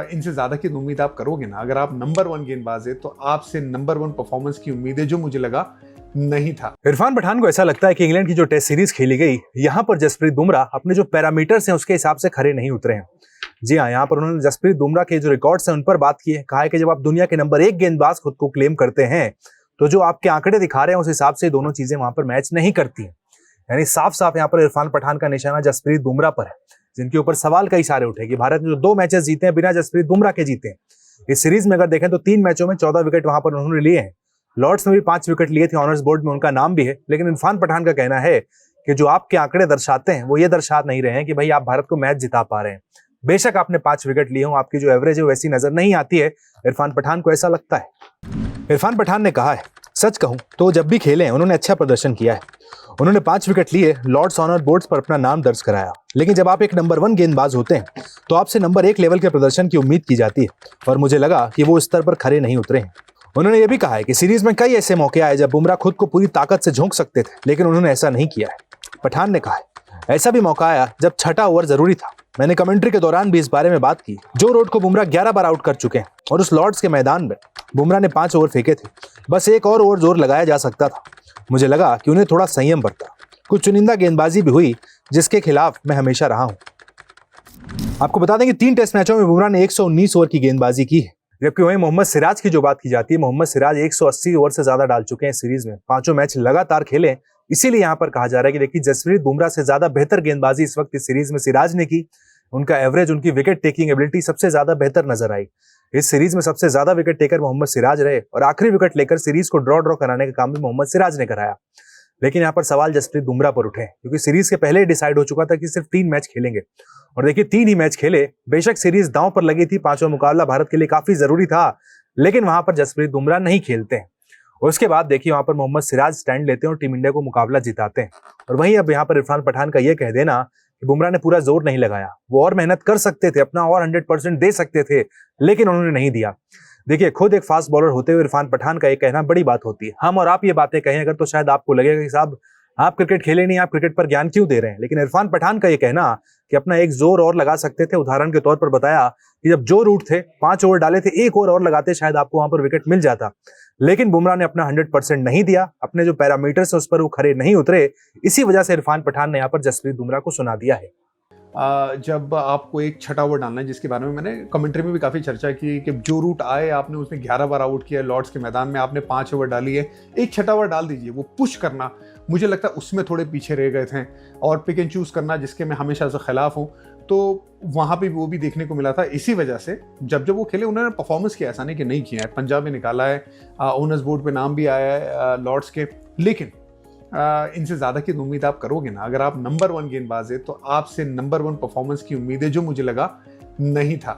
इनसे ज़्यादा की उम्मीद आप करोगे ना। अगर आप नंबर 1 गेंदबाज है तो आपसे नंबर 1 परफॉर्मेंस की उम्मीद है, जो मुझे लगा नहीं था। इरफान पठान को ऐसा लगता है कि इंग्लैंड की जो टेस्ट सीरीज खेली गई, यहाँ पर जसप्रीत बुमराह अपने जो पैरामीटर्स हैं उसके हिसाब से खरे नहीं उतरे हैं। जी हाँ, यहाँ पर उन्होंने जसप्रीत बुमराह के जो रिकॉर्ड्स हैं उन पर बात की है। कहा है कि जब आप दुनिया के नंबर 1 गेंदबाज खुद को क्लेम करते हैं तो जो आपके आंकड़े दिखा रहे हैं उस हिसाब से दोनों चीजें वहां पर मैच नहीं करती हैं। यानी साफ साफ यहाँ पर इरफान पठान का निशाना जसप्रीत बुमराह पर है, जिनके ऊपर सवाल कई सारे उठे कि भारत ने जो 2 मैचेस जीते हैं बिना जसप्रीत बुमराह के जीते हैं। इस सीरीज में अगर देखें तो 3 मैचों में 14 विकेट वहां पर उन्होंने लिए हैं। लॉर्ड्स में भी 5 विकेट लिए थे, ऑनर्स बोर्ड में उनका नाम भी है। लेकिन इरफान पठान का कहना है कि जो आपके आंकड़े दर्शाते हैं वो ये दर्शा नहीं रहे हैं कि भाई आप भारत को मैच जिता पा रहे हैं। बेशक आपने 5 विकेट लिए हो, आपकी जो एवरेज है वैसी नजर नहीं आती है। इरफान पठान को ऐसा लगता है। इरफान पठान ने कहा है, सच कहूं तो जब भी खेले उन्होंने अच्छा प्रदर्शन किया है। उन्होंने 5 विकेट लिए, लॉर्ड्स ऑनर बोर्ड्स पर अपना नाम दर्ज कराया। लेकिन जब आप एक नंबर 1 गेंदबाज होते हैं तो आपसे नंबर 1 लेवल के प्रदर्शन की उम्मीद की जाती है, और मुझे लगा कि वो इस स्तर पर खरे नहीं उतरे हैं। उन्होंने ये भी कहा है कि सीरीज में कई ऐसे मौके आए जब बुमराह खुद को पूरी ताकत से झोंक सकते थे, लेकिन उन्होंने ऐसा नहीं किया है। पठान ने कहा है, ऐसा भी मौका आया जब छठा ओवर जरूरी था। मैंने कमेंट्री के दौरान भी इस बारे में बात की। जो रूट को बुमराह 11 बार आउट कर चुके हैं और उस लॉर्ड्स के मैदान में बुमराह ने 5 ओवर फेंके थे। बस एक और ओवर जोर लगाया जा सकता था। मुझे लगा कि उन्हें थोड़ा संयम बरता। कुछ चुनिंदा गेंदबाजी भी हुई जिसके खिलाफ मैं हमेशा रहा हूं। आपको बता दें कि 3 टेस्ट मैचों में बुमराह ने 119 ओवर की गेंदबाजी की है। जबकि वहीं मोहम्मद सिराज की जो बात की जाती है, मोहम्मद सिराज 180 ओवर से ज्यादा डाल चुके हैं सीरीज में। 5 मैच लगातार खेले, इसीलिए यहां पर कहा जा रहा है कि देखिए जसप्रीत बुमराह से ज्यादा बेहतर गेंदबाजी इस वक्त इस सीरीज में सिराज ने की। उनका एवरेज, उनकी विकेट टेकिंग एबिलिटी सबसे ज्यादा बेहतर नजर आई। इस सीरीज में सबसे ज्यादा विकेट टेकर मोहम्मद सिराज रहे और आखिरी विकेट लेकर सीरीज को ड्रॉ कराने का काम भी मोहम्मद सिराज ने कराया। लेकिन यहाँ पर सवाल जसप्रीत बुमराह पर उठे, क्योंकि सीरीज के पहले ही डिसाइड हो चुका था कि सिर्फ 3 मैच खेलेंगे। और देखिए 3 ही मैच खेले। बेशक सीरीज दांव पर लगी थी, 5वां मुकाबला भारत के लिए काफी जरूरी था, लेकिन वहां पर जसप्रीत बुमराह नहीं खेलते हैं। उसके बाद देखिए वहां पर मोहम्मद सिराज स्टैंड लेते हैं और टीम इंडिया को मुकाबला जिताते हैं। और वहीं अब यहाँ पर इरफान पठान का यह कह देना कि बुमराह ने पूरा जोर नहीं लगाया, वो और मेहनत कर सकते थे, अपना और 100% दे सकते थे, लेकिन उन्होंने नहीं दिया। देखिए खुद एक फास्ट बॉलर होते हुए इरफान पठान का ये कहना बड़ी बात होती है। हम और आप ये बातें कहें अगर तो शायद आपको लगेगा कि साहब आप क्रिकेट खेले नहीं, आप क्रिकेट पर ज्ञान क्यों दे रहे हैं। लेकिन इरफान पठान का ये कहना कि अपना एक जोर और लगा सकते थे, उदाहरण के तौर पर बताया कि जब जो रूट थे 5 ओवर डाले थे, 1 ओवर और लगाते शायद आपको वहां पर विकेट मिल जाता। लेकिन बुमराह ने अपना 100% नहीं दिया, अपने जो पैरामीटर्स है उस पर वो खरे नहीं उतरे। इसी वजह से इरफान पठान ने यहाँ पर जसप्रीत बुमराह को सुना दिया है। जब आपको एक छठा ओवर डालना है, जिसके बारे में मैंने कमेंट्री में भी काफ़ी चर्चा की कि जो रूट आए आपने उसमें 11 बार आउट किया, लॉर्ड्स के मैदान में आपने 5 ओवर डाली है, एक छठा ओवर डाल दीजिए। वो पुश करना, मुझे लगता है उसमें थोड़े पीछे रह गए थे, और पिक एंड चूज़ करना जिसके मैं हमेशा से खिलाफ हूँ, तो वहाँ पे वो भी देखने को मिला था। इसी वजह से जब वो खेले उन्होंने परफॉर्मेंस किया, ऐसा नहीं कि नहीं किया है। पंजाब में निकाला है, ओनर्स बोर्ड पे नाम भी आया है लॉर्ड्स के, लेकिन इनसे ज़्यादा की उम्मीद आप करोगे ना। अगर आप नंबर 1 गेंदबाज है तो आपसे नंबर 1 परफॉर्मेंस की उम्मीद है, जो मुझे लगा नहीं था।